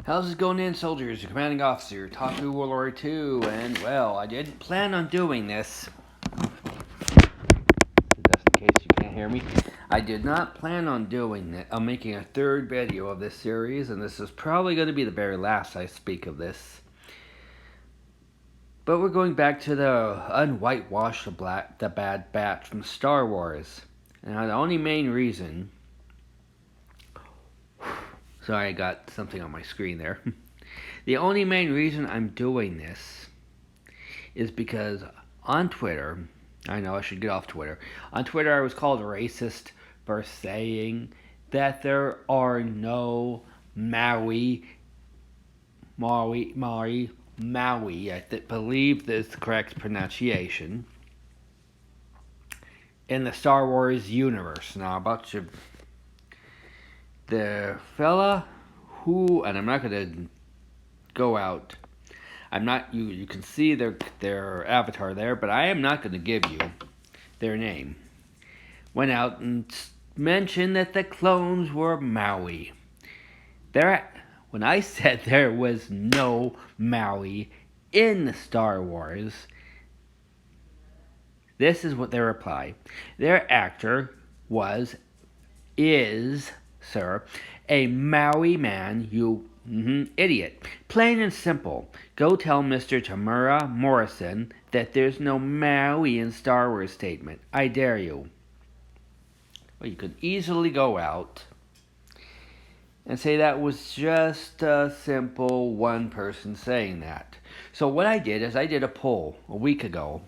How's it going in, soldiers? Your commanding officer, Taku Warlord 2, and well, I didn't plan on doing this. Just in case you can't hear me. I did not plan on doing it. I'm making a third video of this series, and this is probably going to be the very last I speak of this. But we're going back to the unwhitewashed the Bad Batch from Star Wars. And the only main reason... Sorry, I got something on my screen there. The only main reason I'm doing this is because on Twitter, I know I should get off Twitter. On Twitter, I was called racist for saying that there are no Maui, I believe that's the correct pronunciation, in the Star Wars universe. Now, about you, the fella who, and I'm not going to go out. I'm not. You can see their avatar there, but I am not going to give you their name. Went out and mentioned that the clones were Maui. When I said there was no Maui in Star Wars, this is what their reply. Their actor is, sir, a Maui man, you idiot. Plain and simple. Go tell Mr. Tamura Morrison that there's no Maui in Star Wars statement. I dare you. Well, you could easily go out and say that was just a simple one person saying that. So what I did is I did a poll a week ago.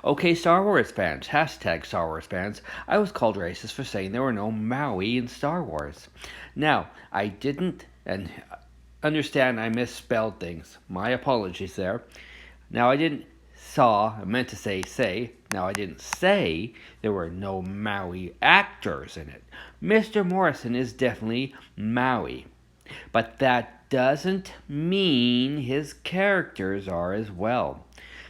Okay, Star Wars fans, hashtag Star Wars fans, I was called racist for saying there were no Maui in Star Wars. Now, I didn't, and understand I misspelled things. My apologies there. Now, I meant to say. Now, I didn't say there were no Maui actors in it. Mr. Morrison is definitely Maui. But that doesn't mean his characters are as well.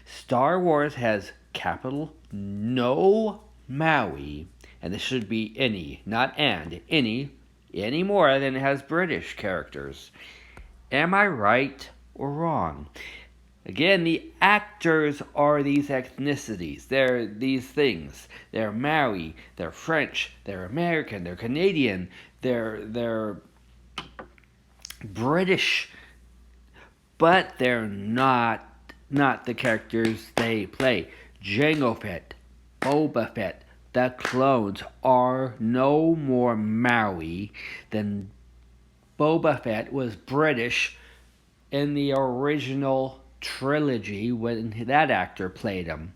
Star Wars has capital no Maui, and this should be any, not and, any more than it has British characters. Am I right or wrong? Again, the actors are these ethnicities. They're these things. They're Maui, they're French, they're American, they're Canadian, they're British, but they're not the characters they play. Jango Fett, Boba Fett, the clones are no more Maui than Boba Fett was British in the original trilogy when that actor played him.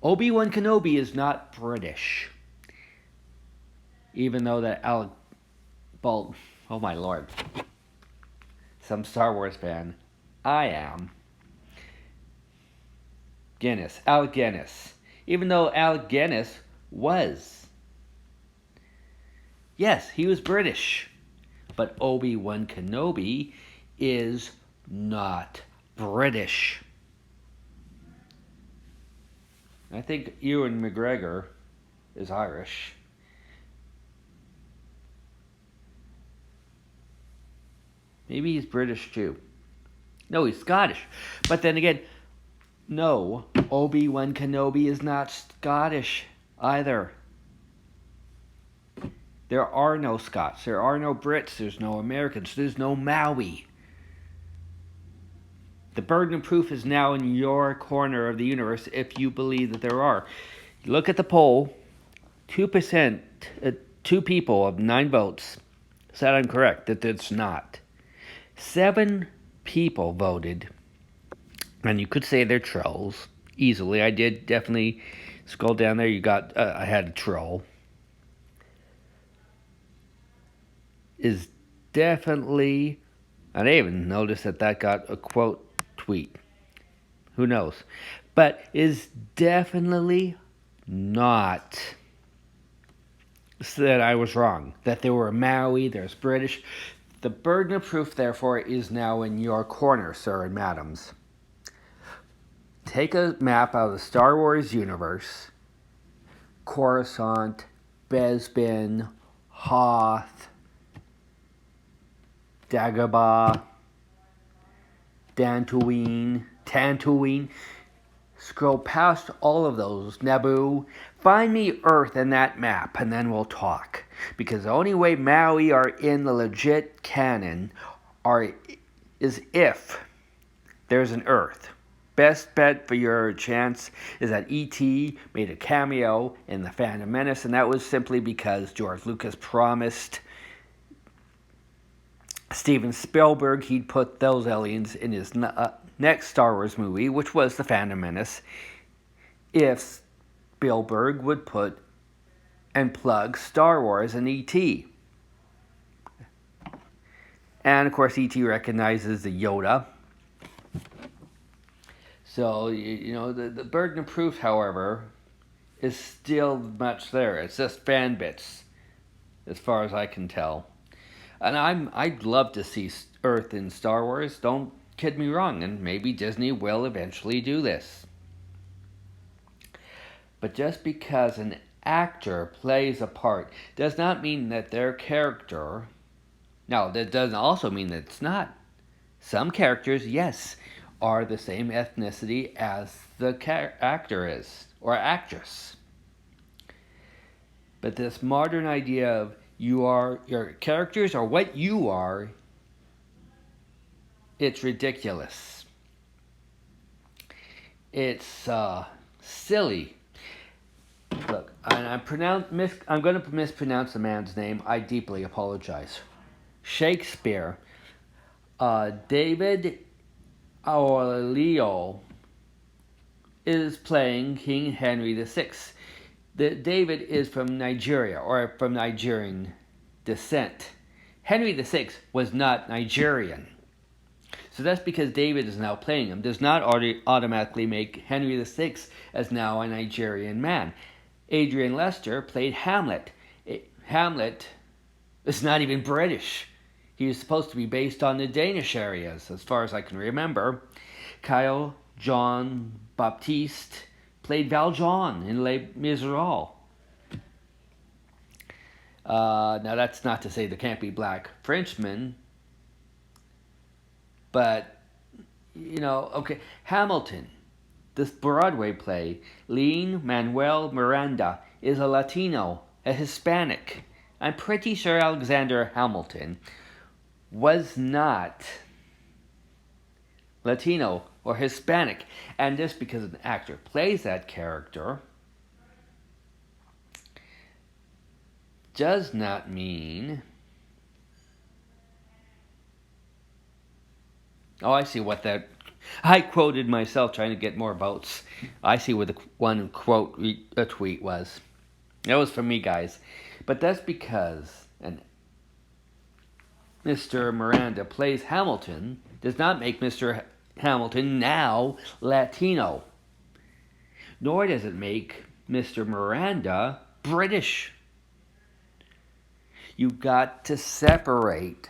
Obi-Wan Kenobi is not British. Even though that oh my lord, some Star Wars fan, I am. Alec Guinness. Even though Alec Guinness was. Yes, he was British. But Obi-Wan Kenobi is not British. I think Ewan McGregor is Irish. Maybe he's British too. No, he's Scottish. But then again, no, Obi-Wan Kenobi is not Scottish either. There are no Scots, there are no Brits, there's no Americans, there's no Maui. The burden of proof is now in your corner of the universe if you believe that there are. Look at the poll. 2%, 2 people of 9 votes said I'm correct, that it's not. 7 people voted, and you could say they're trolls easily. I did definitely scroll down there. You got, I had a troll. Is definitely, and I even noticed that got a quote tweet. Who knows? But is definitely not that I was wrong. That there were Maui, there's British. The burden of proof, therefore, is now in your corner, sir and madams. Take a map out of the Star Wars universe. Coruscant, Bespin, Hoth, Dagobah, Tatooine. Scroll past all of those, Naboo. Find me Earth in that map, and then we'll talk. Because the only way Maui are in the legit canon is if there's an Earth. Best bet for your chance is that E.T. made a cameo in The Phantom Menace, and that was simply because George Lucas promised Steven Spielberg he'd put those aliens in his next Star Wars movie, which was The Phantom Menace, if Spielberg would put and plug Star Wars and E.T. And of course E.T. recognizes the Yoda. So, the burden of proof, however, is still much there. It's just fan bits, as far as I can tell. And I'd love to see Earth in Star Wars. Don't kid me wrong, and maybe Disney will eventually do this. But just because an actor plays a part does not mean that their character... Now, that doesn't also mean that it's not. Some characters, yes, are the same ethnicity as the actor is, or actress. But this modern idea of your characters are what you are, it's ridiculous. It's silly. Look, and I'm going to mispronounce the man's name. I deeply apologize. Shakespeare. David Leo is playing King Henry VI. David is from Nigeria, or from Nigerian descent. Henry VI was not Nigerian. So that's because David is now playing him. Does not automatically make Henry VI as now a Nigerian man. Adrian Lester played Hamlet. Hamlet is not even British. He was supposed to be based on the Danish areas, as far as I can remember. Kyle Jean Baptiste played Valjean in Les Miserables. Now that's not to say there can't be black Frenchmen, but, okay, Hamilton, this Broadway play, Lin-Manuel Miranda is a Latino, a Hispanic. I'm pretty sure Alexander Hamilton was not Latino or Hispanic. And just because an actor plays that character does not mean... Oh, I see what that... I quoted myself trying to get more votes. I see what the one quote a tweet was. That was from me, guys. But that's because Mr. Miranda plays Hamilton does not make Mr. Hamilton now Latino. Nor does it make Mr. Miranda British. You got to separate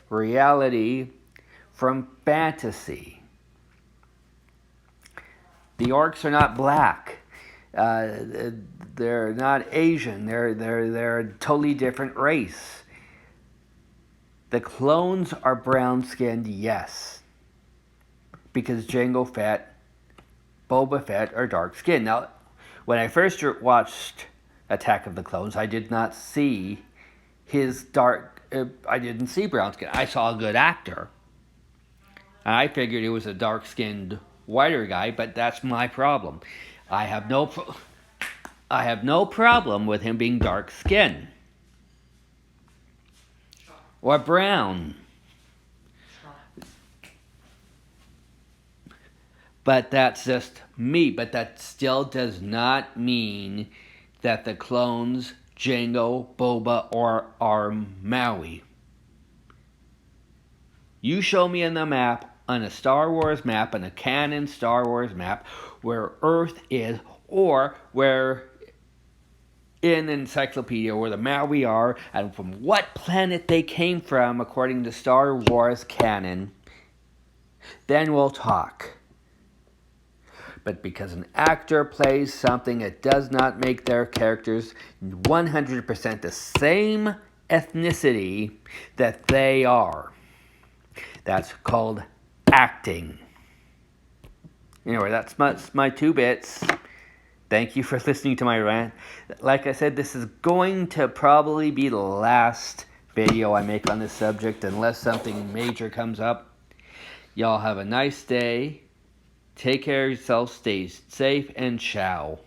reality from fantasy. The orcs are not black. They're not Asian. They're a totally different race. The clones are brown-skinned, yes, because Jango Fett, Boba Fett are dark-skinned. Now, when I first watched Attack of the Clones, I did not see I didn't see brown skin. I saw a good actor. And I figured it was a dark-skinned, whiter guy, but that's my problem. I have no problem with him being dark-skinned. Or brown. But that's just me. But that still does not mean that the clones, Jango, Boba, are Maui. You show me in the map, on a Star Wars map, on a canon Star Wars map, where Earth is, or where in encyclopedia where the Maui are, and from what planet they came from according to Star Wars canon, then we'll talk. But because an actor plays something, it does not make their characters 100% the same ethnicity that they are. That's called acting. Anyway, that's my 2 bits. Thank you for listening to my rant. Like I said, this is going to probably be the last video I make on this subject unless something major comes up. Y'all have a nice day. Take care of yourself, stay safe, and ciao.